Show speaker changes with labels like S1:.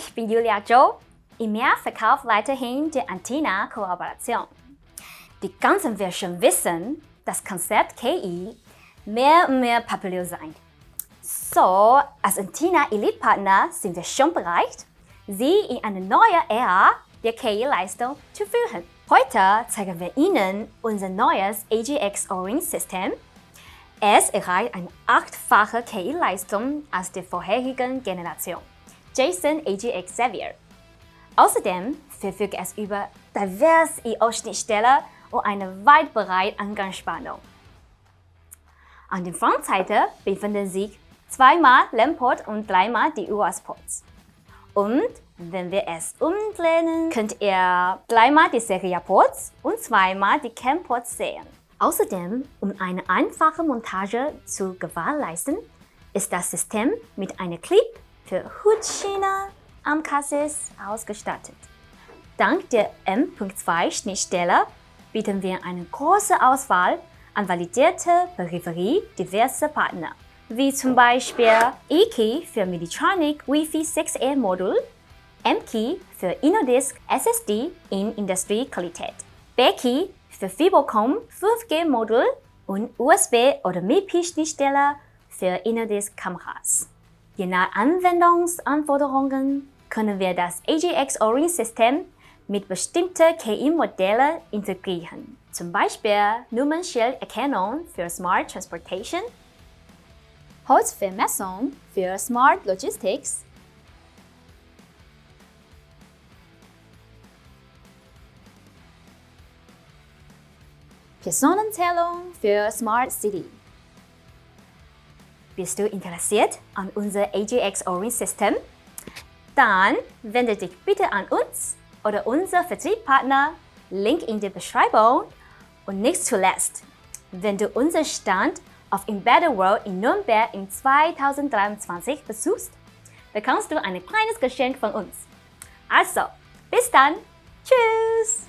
S1: ich bin Julia Zhou. EMEA verkauft weiterhin die Aetina-Kooperation. Die ganzen wir schon wissen, das Konzept KI mehr und mehr populär sein. So, als Aetina Elite-Partner sind wir schon bereit, Sie in eine neue Ära der KI-Leistung zu führen. Heute zeigen wir Ihnen unser neues AGX Orin-System. Es erreicht eine 8-fache KI-Leistung als der vorherigen Generation, Jetson AGX Xavier. Außerdem verfügt es über diverse I/O-Schnittstellen und eine weit breite Eingangsspannung. An der Frontseite befinden sich 2x LAN-Port und 3x die UAS-Ports. Und wenn wir es umdrehen, könnt ihr 3x die Serial-Ports und 2x die CAN-Ports sehen. Außerdem, um eine einfache Montage zu gewährleisten, ist das System mit einer Clip für Hutschiene am Chassis ausgestattet. Dank der M.2 Schnittstelle bieten wir eine große Auswahl an validierter Peripherie diverser Partner, wie zum Beispiel E-Key für Meditronic Wifi 6E Modul, M.Key für InnoDisk SSD in Industriequalität, B-Key für Fibercom 5G Modul und USB- oder MIPI-Schnittstelle für InnoDisk-Kameras. Je nach Anwendungsanforderungen können wir das AGX Orin-System mit bestimmten KI-Modellen integrieren, zum Beispiel Nummernschild-Erkennung für Smart Transportation, Holzvermessung für Smart Logistics, Personenzählung für Smart City. Bist du interessiert an unser AGX Orin-System? Dann wende dich bitte an uns oder unser Vertriebspartner, Link in der Beschreibung. Und nicht zuletzt, wenn du unseren Stand auf Embedded World in Nürnberg in 2023 besuchst, bekommst du ein kleines Geschenk von uns. Also, bis dann! Tschüss!